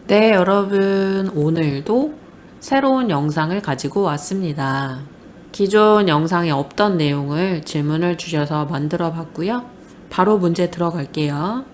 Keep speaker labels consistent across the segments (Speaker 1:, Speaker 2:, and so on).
Speaker 1: 네, 여러분, 오늘도 새로운 영상을 가지고 왔습니다. 기존 영상에 없던 내용을 질문을 주셔서 만들어 봤고요. 바로 문제 들어갈게요.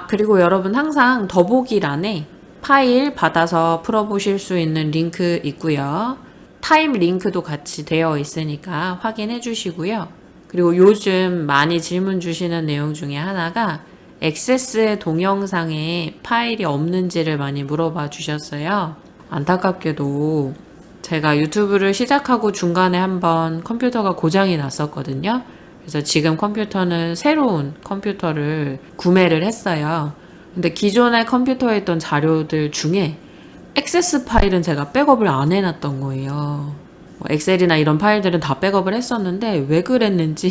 Speaker 1: 그리고 여러분 항상 더보기란에 파일 받아서 풀어보실 수 있는 링크 있고요. 타임 링크도 같이 되어 있으니까 확인해 주시고요. 그리고 요즘 많이 질문 주시는 내용 중에 하나가 액세스 동영상에 파일이 없는지를 많이 물어봐 주셨어요. 안타깝게도 제가 유튜브를 시작하고 중간에 한번 컴퓨터가 고장이 났었거든요. 그래서 지금 컴퓨터는 새로운 컴퓨터를 구매를 했어요. 근데 기존의 컴퓨터에 있던 자료들 중에 액세스 파일은 제가 백업을 안 해놨던 거예요. 엑셀이나 이런 파일들은 다 백업을 했었는데 왜 그랬는지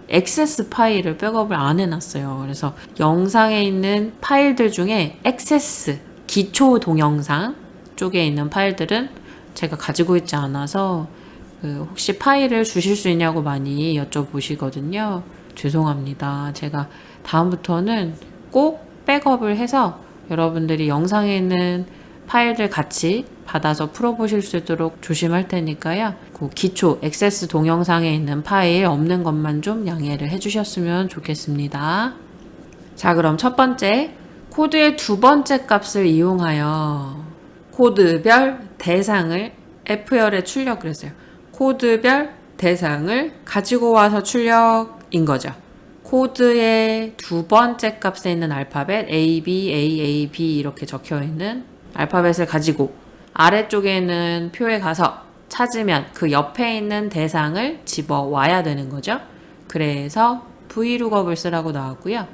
Speaker 1: 액세스 파일을 백업을 안 해놨어요. 그래서 영상에 있는 파일들 중에 액세스, 기초 동영상 쪽에 있는 파일들은 제가 가지고 있지 않아서 혹시 파일을 주실 수 있냐고 많이 여쭤보시거든요. 죄송합니다. 제가 다음부터는 꼭 백업을 해서 여러분들이 영상에 있는 파일들 같이 받아서 풀어보실 수 있도록 조심할 테니까요. 그 기초 액세스 동영상에 있는 파일 없는 것만 좀 양해를 해주셨으면 좋겠습니다. 자, 그럼 첫 번째, 코드의 두 번째 값을 이용하여 코드별 대상을 F열에 출력을 했어요. 코드별 대상을 가지고 와서 출력인 거죠. 코드의 두 번째 값에 있는 알파벳 A, B, A, A, B 이렇게 적혀 있는 알파벳을 가지고 아래쪽에 있는 표에 가서 찾으면 그 옆에 있는 대상을 집어와야 되는 거죠. 그래서 Vlookup을 쓰라고 나왔고요.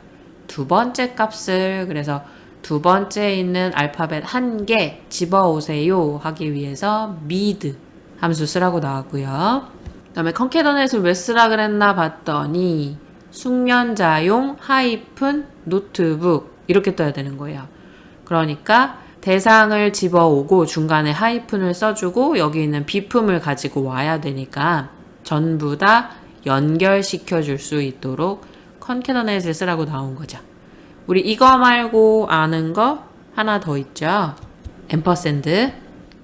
Speaker 1: 두 번째 값을 그래서 두 번째에 있는 알파벳 한 개 집어오세요 하기 위해서 mid 함수 쓰라고 나왔고요. 그 다음에 컨캐더넷을 왜 쓰라 그랬나 봤더니 숙련자용 하이픈 노트북 이렇게 떠야 되는 거예요. 그러니까 대상을 집어오고 중간에 하이픈을 써주고 여기 있는 비품을 가지고 와야 되니까 전부 다 연결시켜 줄 수 있도록 컨캐더넷을 쓰라고 나온 거죠. 우리 이거 말고 아는 거 하나 더 있죠. 앰퍼샌드.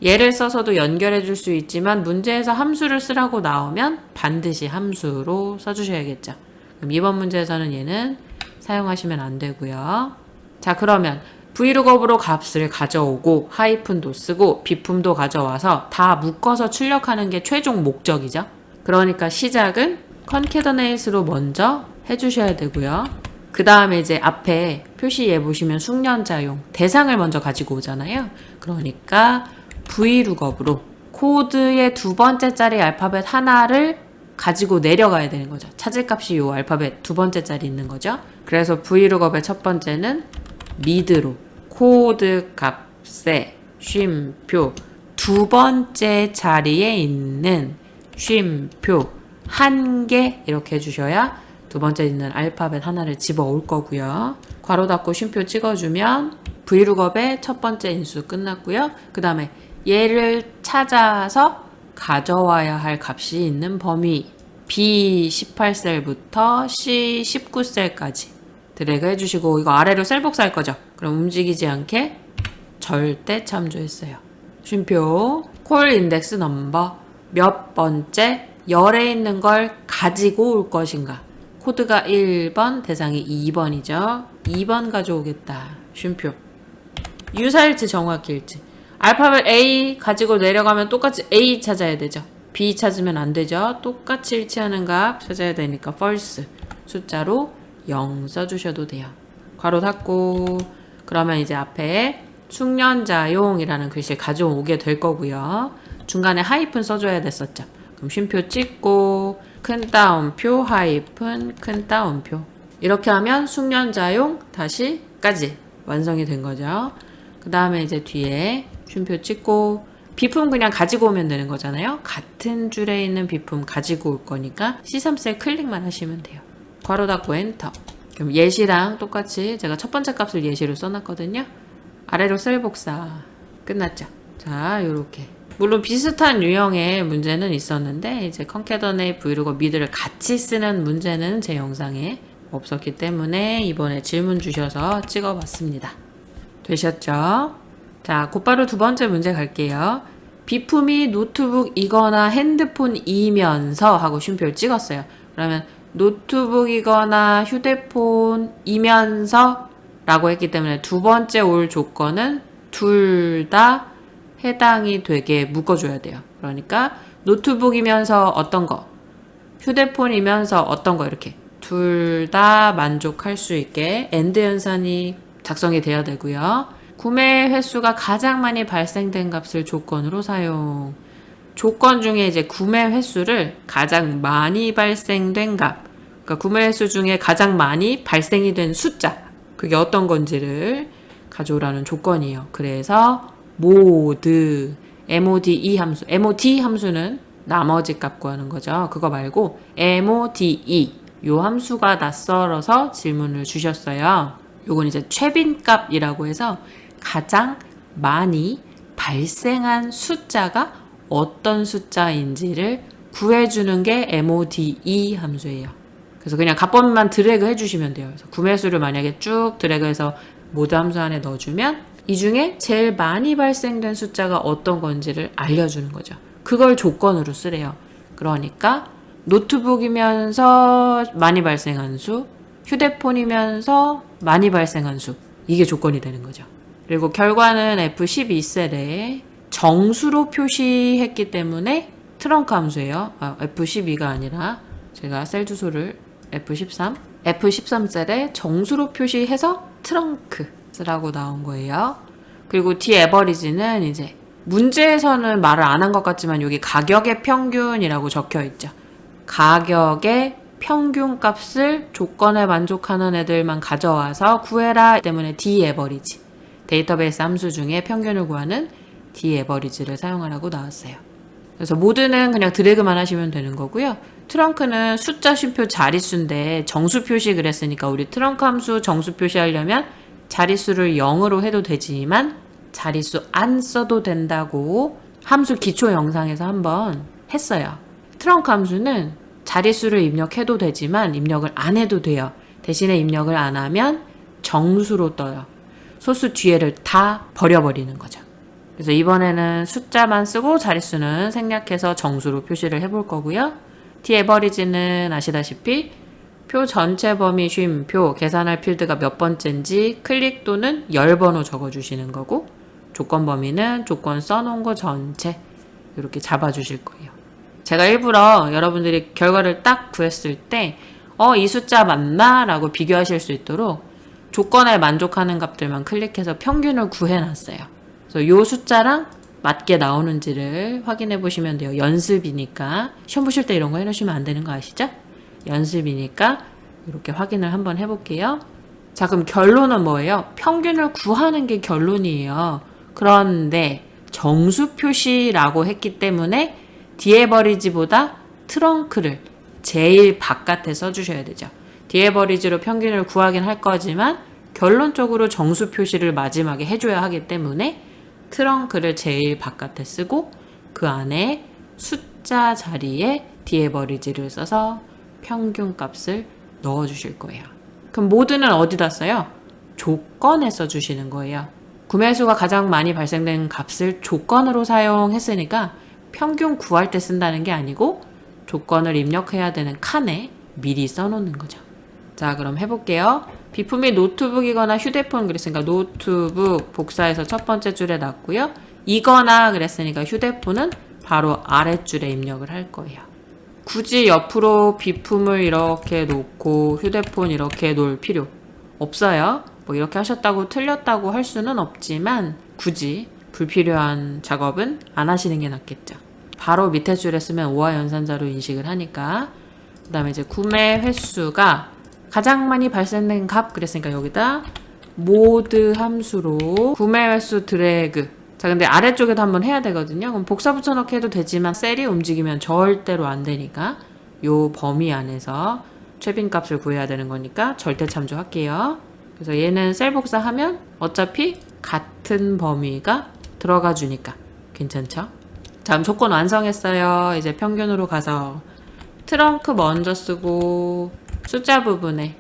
Speaker 1: 얘를 써서도 연결해 줄 수 있지만 문제에서 함수를 쓰라고 나오면 반드시 함수로 써주셔야겠죠. 그럼 이번 문제에서는 얘는 사용하시면 안 되고요. 자, 그러면 Vlookup으로 값을 가져오고 하이픈도 쓰고 비품도 가져와서 다 묶어서 출력하는 게 최종 목적이죠. 그러니까 시작은 컨캐더네이트로 먼저 해주셔야 되고요. 그 다음에 이제 앞에 표시에 보시면 숙련자용 대상을 먼저 가지고 오잖아요. 그러니까 Vlookup으로 코드의 두 번째 자리 알파벳 하나를 가지고 내려가야 되는 거죠. 찾을 값이 요 알파벳 두 번째 자리 있는 거죠. 그래서 Vlookup의 첫 번째는 mid로 코드 값의 쉼표 두 번째 자리에 있는 쉼표 한 개 이렇게 해주셔야 두 번째 있는 알파벳 하나를 집어올 거고요. 괄호 닫고 쉼표 찍어주면 Vlookup의 첫 번째 인수 끝났고요. 그 다음에 얘를 찾아서 가져와야 할 값이 있는 범위 B18셀부터 C19셀까지 드래그 해주시고 이거 아래로 셀 복사할 거죠. 그럼 움직이지 않게 절대 참조했어요. 쉼표 콜 인덱스 넘버 몇 번째 열에 있는 걸 가지고 올 것인가. 코드가 1번 대상이 2번이죠. 2번 가져오겠다. 쉼표 유사일치 정확히일치 알파벳 A 가지고 내려가면 똑같이 A 찾아야 되죠. B 찾으면 안 되죠. 똑같이 일치하는 값 찾아야 되니까 false 숫자로 0 써주셔도 돼요. 괄호 닫고 그러면 이제 앞에 숙련자용이라는 글씨를 가져오게 될 거고요. 중간에 하이픈 써줘야 됐었죠. 그럼 쉼표 찍고 큰 따옴표 하이픈 큰 따옴표 이렇게 하면 숙련자용 다시까지 완성이 된 거죠. 그 다음에 이제 뒤에 쉼표 찍고 비품 그냥 가지고 오면 되는 거잖아요. 같은 줄에 있는 비품 가지고 올 거니까 C3셀 클릭만 하시면 돼요. 괄호 닫고 엔터. 그럼 예시랑 똑같이 제가 첫 번째 값을 예시로 써놨거든요. 아래로 셀 복사 끝났죠. 자, 요렇게 물론 비슷한 유형의 문제는 있었는데 이제 컨캐더네이트 브이로그 미드를 같이 쓰는 문제는 제 영상에 없었기 때문에 이번에 질문 주셔서 찍어봤습니다. 되셨죠? 자, 곧바로 두 번째 문제 갈게요. 비품이 노트북이거나 핸드폰이면서 하고 쉼표를 찍었어요. 그러면 노트북이거나 휴대폰이면서 라고 했기 때문에 두 번째 올 조건은 둘 다 해당이 되게 묶어줘야 돼요. 그러니까 노트북이면서 어떤 거, 휴대폰이면서 어떤 거 이렇게 둘 다 만족할 수 있게 AND 연산이 작성이 돼야 되고요. 구매 횟수가 가장 많이 발생된 값을 조건으로 사용. 조건 중에 이제 구매 횟수를 가장 많이 발생된 값. 그러니까 구매 횟수 중에 가장 많이 발생이 된 숫자. 그게 어떤 건지를 가져오라는 조건이에요. 그래서 MOD 함수. MOD 함수는 나머지 값 구하는 거죠. 그거 말고 MODE 요 함수가 낯설어서 질문을 주셨어요. 요건 이제 최빈값이라고 해서 가장 많이 발생한 숫자가 어떤 숫자인지를 구해주는 게 MODE 함수예요. 그래서 그냥 값범위만 드래그 해주시면 돼요. 그래서 구매수를 만약에 쭉 드래그해서 모드 함수 안에 넣어주면 이 중에 제일 많이 발생된 숫자가 어떤 건지를 알려주는 거죠. 그걸 조건으로 쓰래요. 그러니까 노트북이면서 많이 발생한 수, 휴대폰이면서 많이 발생한 수, 이게 조건이 되는 거죠. 그리고 결과는 F12셀에 정수로 표시했기 때문에 트렁크 함수예요. F12가 아니라 제가 셀 주소를 F13셀에 정수로 표시해서 트렁크라고 나온 거예요. 그리고 디에버리지는 이제 문제에서는 말을 안 한 것 같지만 여기 가격의 평균이라고 적혀 있죠. 가격의 평균 값을 조건에 만족하는 애들만 가져와서 구해라 때문에 디에버리지. 데이터베이스 함수 중에 평균을 구하는 디에버리지를 사용하라고 나왔어요. 그래서 모드는 그냥 드래그만 하시면 되는 거고요. 트렁크는 숫자 쉼표 자릿수인데 정수 표시 그랬으니까 우리 트렁크 함수 정수 표시하려면 자릿수를 0으로 해도 되지만 자릿수 안 써도 된다고 함수 기초 영상에서 한번 했어요. 트렁크 함수는 자릿수를 입력해도 되지만 입력을 안 해도 돼요. 대신에 입력을 안 하면 정수로 떠요. 소수 뒤에를 다 버려버리는 거죠. 그래서 이번에는 숫자만 쓰고 자릿수는 생략해서 정수로 표시를 해볼 거고요. 디에버리지는 아시다시피 표 전체 범위 쉼표 계산할 필드가 몇 번째인지 클릭 또는 열번호 적어주시는 거고 조건 범위는 조건 써놓은 거 전체 이렇게 잡아주실 거예요. 제가 일부러 여러분들이 결과를 딱 구했을 때 이 숫자 맞나? 라고 비교하실 수 있도록 조건에 만족하는 값들만 클릭해서 평균을 구해놨어요. 그래서 요 숫자랑 맞게 나오는지를 확인해 보시면 돼요. 연습이니까 시험 보실 때 이런 거 해놓으시면 안 되는 거 아시죠? 연습이니까 이렇게 확인을 한번 해볼게요. 자, 그럼 결론은 뭐예요? 평균을 구하는 게 결론이에요. 그런데 정수 표시라고 했기 때문에 디에버리지보다 트렁크를 제일 바깥에 써주셔야 되죠. 디에버리지로 평균을 구하긴 할 거지만 결론적으로 정수 표시를 마지막에 해줘야 하기 때문에 트렁크를 제일 바깥에 쓰고 그 안에 숫자 자리에 디에버리지를 써서 평균 값을 넣어주실 거예요. 그럼 모드는 어디다 써요? 조건에 써주시는 거예요. 구매수가 가장 많이 발생된 값을 조건으로 사용했으니까 평균 구할 때 쓴다는 게 아니고 조건을 입력해야 되는 칸에 미리 써놓는 거죠. 자, 그럼 해볼게요. 비품이 노트북이거나 휴대폰 그랬으니까 노트북 복사해서 첫 번째 줄에 놨고요. 이거나 그랬으니까 휴대폰은 바로 아랫줄에 입력을 할 거예요. 굳이 옆으로 비품을 이렇게 놓고 휴대폰 이렇게 놓을 필요 없어요. 뭐 이렇게 하셨다고 틀렸다고 할 수는 없지만 굳이 불필요한 작업은 안 하시는 게 낫겠죠. 바로 밑에 줄에 쓰면 오화 연산자로 인식을 하니까. 그 다음에 이제 구매 횟수가 가장 많이 발생된 값 그랬으니까 여기다 모드 함수로 구매 횟수 드래그. 자, 근데 아래쪽에도 한번 해야 되거든요. 그럼 복사 붙여넣기 해도 되지만 셀이 움직이면 절대로 안 되니까 요 범위 안에서 최빈 값을 구해야 되는 거니까 절대 참조할게요. 그래서 얘는 셀 복사하면 어차피 같은 범위가 들어가 주니까 괜찮죠? 자, 그럼 조건 완성했어요. 이제 평균으로 가서 트렁크 먼저 쓰고 숫자 부분에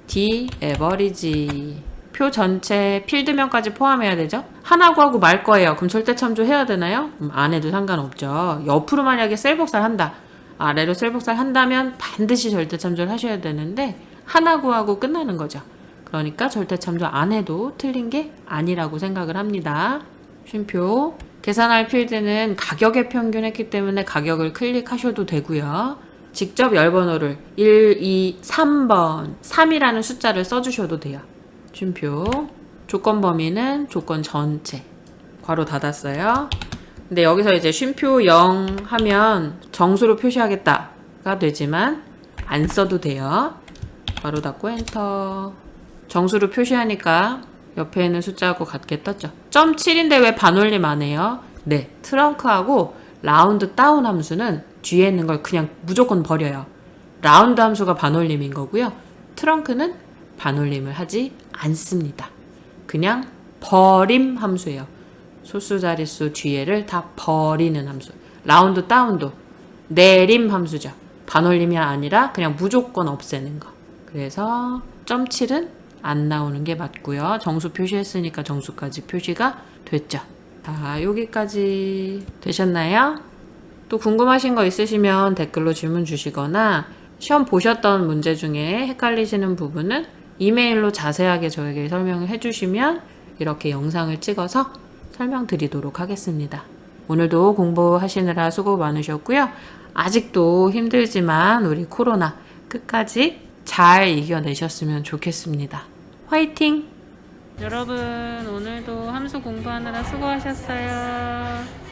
Speaker 1: 디에버리지 표 전체 필드명까지 포함해야 되죠? 하나 구하고 말 거예요. 그럼 절대 참조해야 되나요? 안 해도 상관없죠. 옆으로 만약에 셀 복사를 한다. 아래로 셀 복사를 한다면 반드시 절대 참조를 하셔야 되는데 하나 구하고 끝나는 거죠. 그러니까 절대 참조 안 해도 틀린 게 아니라고 생각을 합니다. 쉼표. 계산할 필드는 가격의 평균했기 때문에 가격을 클릭하셔도 되고요. 직접 열 번호를 1, 2, 3번 3이라는 숫자를 써주셔도 돼요. 쉼표. 조건 범위는 조건 전체. 괄호 닫았어요. 근데 여기서 이제 쉼표 0 하면 정수로 표시하겠다가 되지만 안 써도 돼요. 괄호 닫고 엔터. 정수로 표시하니까 옆에 있는 숫자하고 같게 떴죠. 0.7인데 왜 반올림 안 해요? 네, 트렁크하고 라운드 다운 함수는 뒤에 있는 걸 그냥 무조건 버려요. 라운드 함수가 반올림인 거고요. 트렁크는 반올림을 하지 않습니다. 그냥 버림 함수예요. 소수 자릿수 뒤에를 다 버리는 함수. 라운드 다운도 내림 함수죠. 반올림이 아니라 그냥 무조건 없애는 거. 그래서 0.7은 안 나오는 게 맞고요. 정수 표시했으니까 정수까지 표시가 됐죠. 자, 여기까지 되셨나요? 또 궁금하신 거 있으시면 댓글로 질문 주시거나 시험 보셨던 문제 중에 헷갈리시는 부분은 이메일로 자세하게 저에게 설명을 해주시면 이렇게 영상을 찍어서 설명드리도록 하겠습니다. 오늘도 공부하시느라 수고 많으셨고요. 아직도 힘들지만 우리 코로나 끝까지 잘 이겨내셨으면 좋겠습니다. 화이팅! 여러분 오늘도 함수 공부하느라 수고하셨어요.